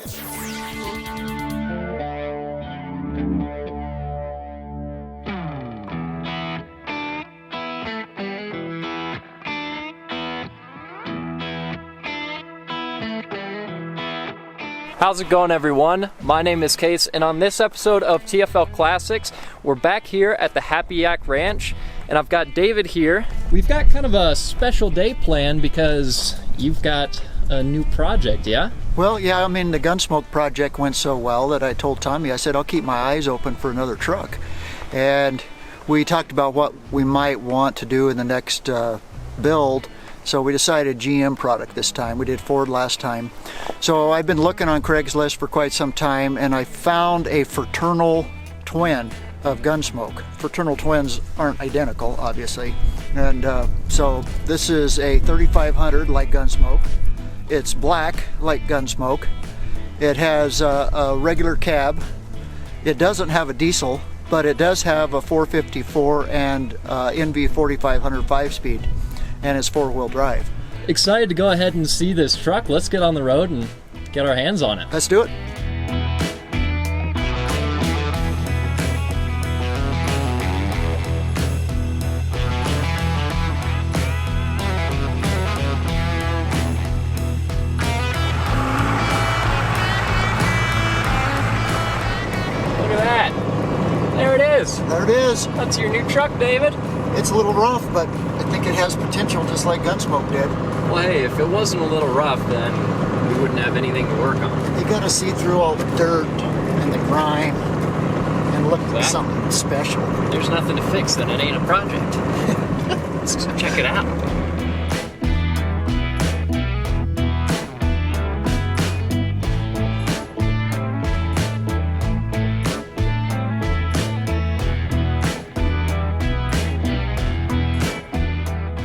How's it going, everyone? My name is Case, and on this episode of TFL Classics, we're back here at the Happy Yak Ranch, and I've got David here. We've got kind of a special day planned because you've got a new project, yeah? Well, yeah, I mean, the Gunsmoke project went so well that I told Tommy, I said, I'll keep my eyes open for another truck. And we talked about what we might want to do in the next build. So we decided GM product this time. We did Ford last time. So I've been looking on Craigslist for quite some time, and I found a fraternal twin of Gunsmoke. Fraternal twins aren't identical, obviously. And so this is a 3500 like Gunsmoke. It's black like Gunsmoke. It has a regular cab. It doesn't have a diesel, but it does have a 454 and NV 4500 5-speed. And it's 4-wheel drive. Excited to go ahead and see this truck. Let's get on the road and get our hands on it. Let's do it. Look at that. There it is. There it is. That's your new truck, David. It's a little rough, but I think it has potential just like Gunsmoke did. Well, hey, if it wasn't a little rough, then we wouldn't have anything to work on. You gotta see through all the dirt and the grime and look for something special. There's nothing to fix, then it ain't a project. Let's check it out.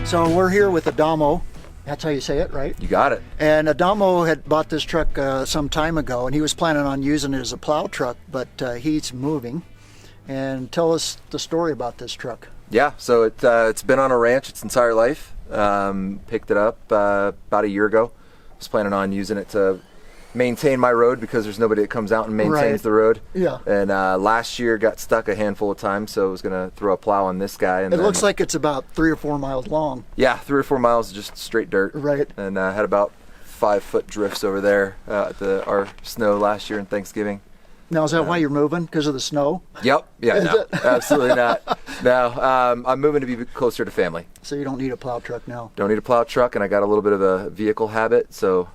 So we're here with Adamo. That's how you say it, right? You got it. And Adamo had bought this truck some time ago, and he was planning on using it as a plow truck, but he's moving. And tell us the story about this truck. Yeah, so it's been on a ranch its entire life. Picked it up about a year ago. Was planning on using it to maintain my road because there's nobody that comes out and maintains the road. Yeah. And last year got stuck a handful of times, so I was going to throw a plow on this guy. And it looks like it's about 3 or 4 miles long. Yeah, 3 or 4 miles of just straight dirt. Right. And had about 5-foot drifts over there at our snow last year in Thanksgiving. Now, is that why you're moving? Because of the snow? Yep. Yeah, no, absolutely not. No, I'm moving to be closer to family. So you don't need a plow truck now? Don't need a plow truck, and I got a little bit of a vehicle habit, so...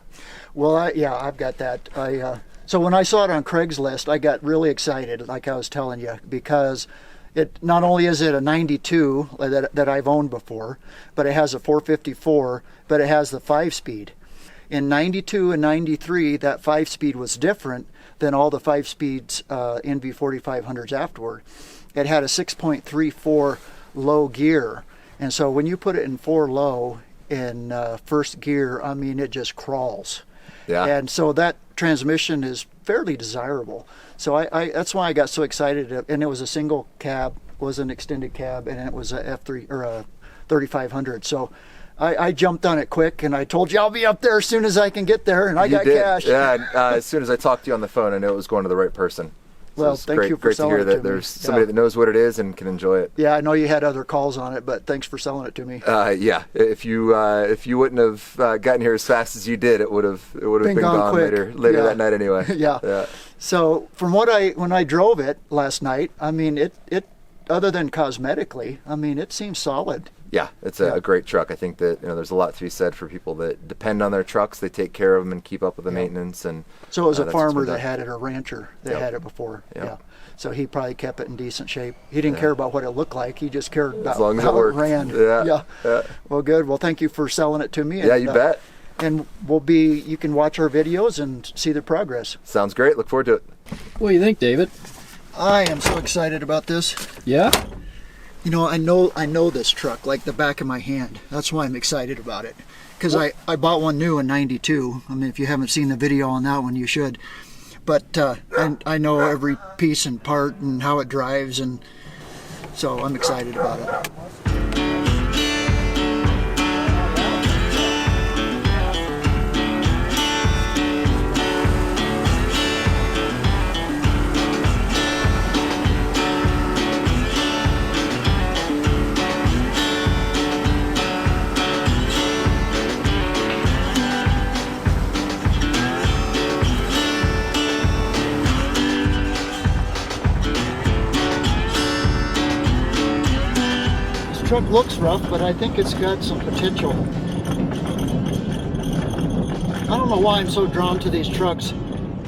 Well, I've got that. So when I saw it on Craigslist, I got really excited, like I was telling you, because it not only is it a 92 that I've owned before, but it has a 454, but it has the 5-speed. In 92 and 93, that 5-speed was different than all the 5-speeds NV 4500s afterward. It had a 6.34 low gear, and so when you put it in 4 low in first gear, I mean, it just crawls. Yeah. And so that transmission is fairly desirable. So I that's why I got so excited. And it was a single cab, was an extended cab, and it was a F3 or a 3500. So I jumped on it quick, and I told you I'll be up there as soon as I can get there, and I got cash. Yeah, as soon as I talked to you on the phone, I knew it was going to the right person. So well, thank you for selling it to me. Great to hear that there's somebody that knows what it is and can enjoy it. Yeah, I know you had other calls on it, but thanks for selling it to me. Yeah, if you wouldn't have gotten here as fast as you did, it would have been gone later that night anyway. Yeah. So from when I drove it last night, I mean it other than cosmetically, I mean it seems solid. Yeah, it's a great truck. I think that there's a lot to be said for people that depend on their trucks. They take care of them and keep up with the maintenance. And so it was a farmer that had it, a rancher that had it before. Yep. Yeah. So he probably kept it in decent shape. He didn't care about what it looked like. He just cared about as long as how it worked. ran. Yeah. Well, good. Well, thank you for selling it to me. Yeah, you bet. And you can watch our videos and see the progress. Sounds great. Look forward to it. What do you think, David? I am so excited about this. Yeah? You know, I know this truck like the back of my hand. That's why I'm excited about it. Because I bought one new in '92. I mean, if you haven't seen the video on that one, you should. But I know every piece and part and how it drives, and so I'm excited about it. truck looks rough, but I think it's got some potential. I don't know why I'm so drawn to these trucks.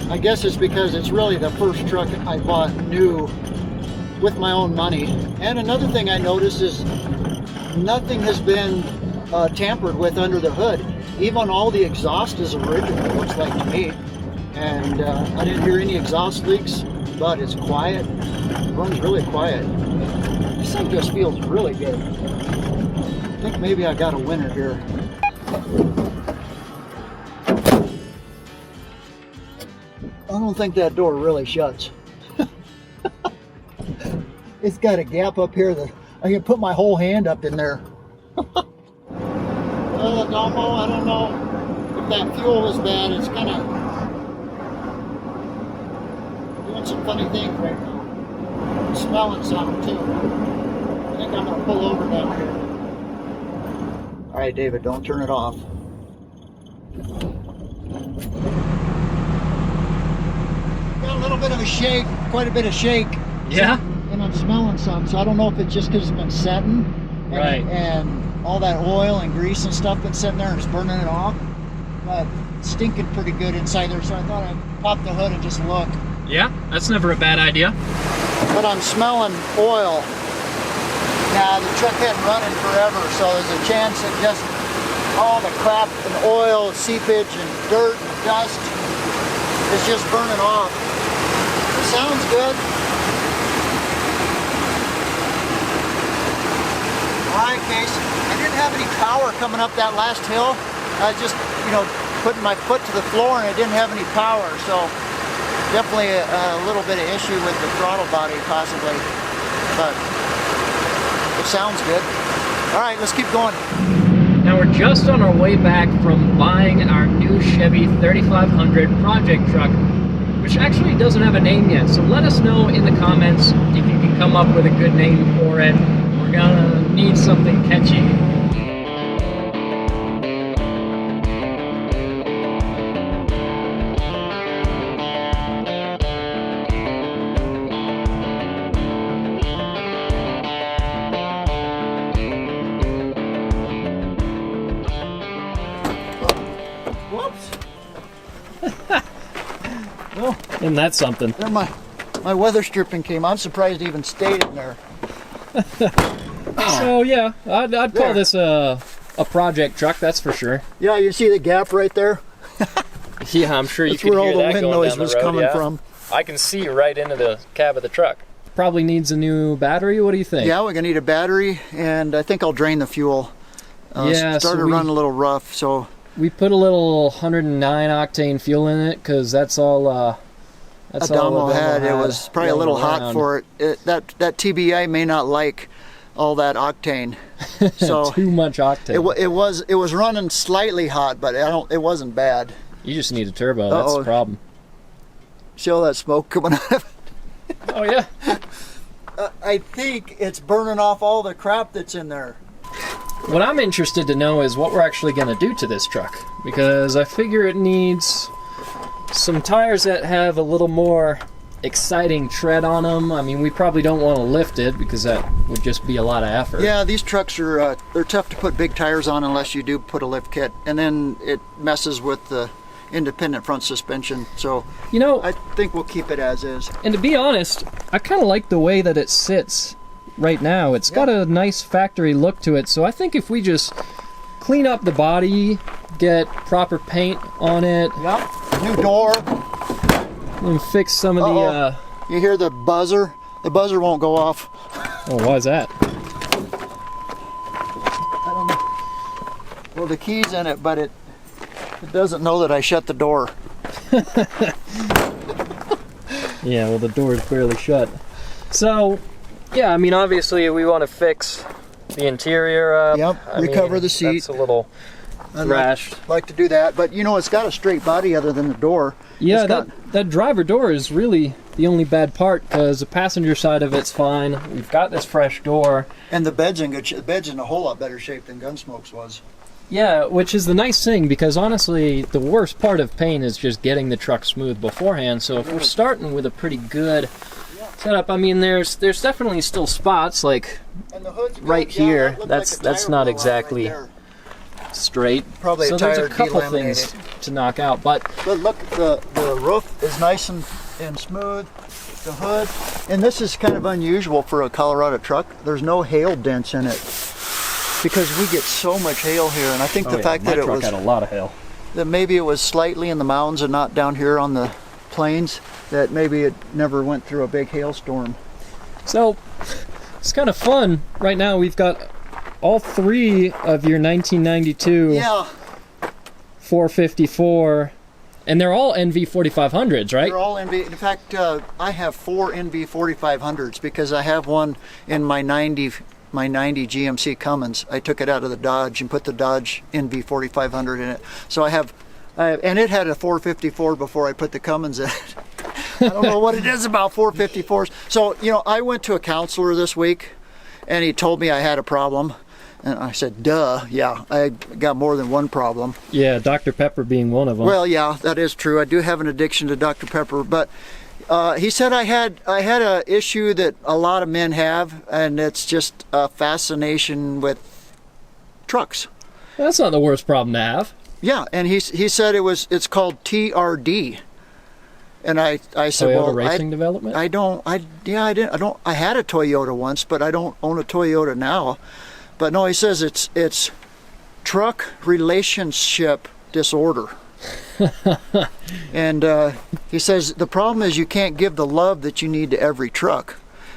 I guess it's because it's really the first truck I bought new with my own money. And another thing I noticed is nothing has been tampered with under the hood. Even all the exhaust is original, it looks like to me. And I didn't hear any exhaust leaks, but it's quiet. It runs really quiet. This thing just feels really good. I think maybe I got a winner here. I don't think that door really shuts. It's got a gap up here that I can put my whole hand up in there. Domo, I don't know if that fuel is bad. It's kind of doing some funny things right now. I'm smelling something too. I think I'm going to pull over down here. All right, David, don't turn it off. Got a little bit of a shake, quite a bit of shake. Yeah? And I'm smelling some, so I don't know if it's just because it's been setting. Right. And all that oil and grease and stuff that's sitting there and it's burning it off. But it's stinking pretty good inside there, so I thought I'd pop the hood and just look. Yeah, that's never a bad idea. But I'm smelling oil. Now, the truck hadn't run in forever, so there's a chance that just all the crap and oil, seepage and dirt and dust is just burning off. It sounds good. All right, Case. I didn't have any power coming up that last hill. I was just, putting my foot to the floor and it didn't have any power, so definitely a little bit of issue with the throttle body possibly, but it sounds good. All right, let's keep going. Now we're just on our way back from buying our new Chevy 3500 project truck, which actually doesn't have a name yet, so let us know in the comments if you can come up with a good name for it. We're gonna need something catchy. Well, Isn't that something? there my weather stripping came. I'm surprised it even stayed in there. So yeah, I'd call There. this a project truck, that's for sure. Yeah, you see the gap right there? Yeah, I'm sure you That's could where all hear the that wind going noise down the was road, coming yeah. from. I can see right into the cab of the truck. Probably needs a new battery. What do you think? Yeah, we're gonna need a battery, and I think I'll drain the fuel. Yeah, started so we- running a little rough, so We put a little 109 octane fuel in it because that's all. That's all Adamo Adamo had. It was probably a little rolling hot around. for it. That TBI may not like all that octane, so Too much octane. it was running slightly hot, but it wasn't bad. You just need a turbo. That's Uh-oh. the problem. See all that smoke coming out of it? Oh yeah. I think it's burning off all the crap that's in there. What I'm interested to know is what we're actually going to do to this truck, because I figure it needs some tires that have a little more exciting tread on them. I mean, we probably don't want to lift it because that would just be a lot of effort. Yeah, these trucks are they're tough to put big tires on unless you do put a lift kit, and then it messes with the independent front suspension. So I think we'll keep it as is. And to be honest, I kind of like the way that it sits right now. It's got a nice factory look to it, so I think if we just clean up the body, get proper paint on it, Yep. New door. and fix some of the You hear the buzzer? The buzzer won't go off. oh, why is that? I don't know. Well, the key's in it, but it doesn't know that I shut the door. Yeah, well, the door is barely shut. So, yeah, I mean, obviously we want to fix the interior up. Yep, recover the seat. That's a little thrashed. Like to do that, but it's got a straight body other than the door. Yeah, It's got- that driver door is really the only bad part because the passenger side of it's fine. We've got this fresh door. And the bed's in good shape. The bed's in a whole lot better shape than Gunsmoke's was. Yeah, which is the nice thing because honestly, the worst part of paint is just getting the truck smooth beforehand. So if we're starting with a pretty good setup. I mean, there's definitely still spots like And the hood's good. right Yeah, here. that looked That's like a tire not blowout exactly right there. straight. Probably so a there's tire a couple delaminated. things to knock out, but But look, the roof is nice and smooth. The hood, and this is kind of unusual for a Colorado truck. There's no hail dents in it because we get so much hail here, and I think the fact that it was had a lot of hail. that maybe it was slightly in the mountains and not down here on the plains, that maybe it never went through a big hailstorm. So it's kind of fun. Right now we've got all three of your 1992 Yeah, 454, and they're all NV 4500s, right? they're all NV. In fact, I have 4 NV 4500s because I have one in my 90 GMC Cummins. I took it out of the Dodge and put the Dodge NV 4500 in it. So I have, and it had a 454 before I put the Cummins in it. I don't know what it is about 454s. So, you know, I went to a counselor this week and he told me I had a problem. And I said, duh, yeah, I got more than one problem. Yeah, Dr. Pepper being one of them. Well, yeah, that is true. I do have an addiction to Dr. Pepper, but he said I had a issue that a lot of men have, and it's just a fascination with trucks. That's not the worst problem to have. Yeah, and he said it's called TRD. And I said, Toyota well, Racing Development? I had a Toyota once, but I don't own a Toyota now. But no, he says it's truck relationship disorder. And he says the problem is you can't give the love that you need to every truck.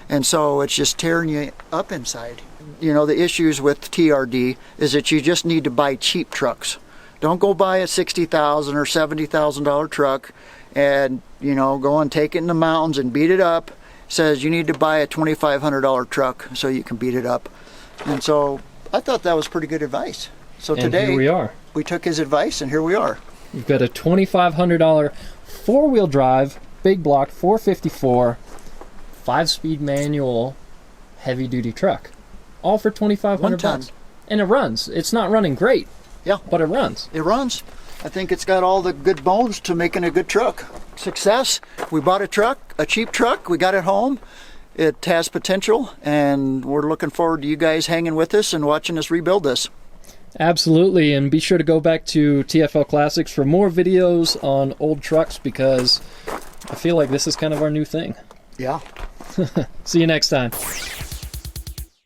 And so it's just tearing you up inside. You know, the issues with TRD is that you just need to buy cheap trucks. Don't go buy a $60,000 or $70,000 truck and, you know, go and take it in the mountains and beat it up. Says you need to buy a $2,500 truck so you can beat it up. And so I thought that was pretty good advice. So And today here we are. we took his advice and here we are. We've got a $2,500 four-wheel drive, big block 454, 5-speed manual, heavy-duty truck. All for $2,500 1 ton. bucks. And it runs. It's not running great, Yeah, but it runs. it runs. I think it's got all the good bones to making a good truck. Success. We bought a truck, a cheap truck. We got it home. It has potential, and we're looking forward to you guys hanging with us and watching us rebuild this. Absolutely, and be sure to go back to TFL Classics for more videos on old trucks because I feel like this is kind of our new thing. Yeah. See you next time.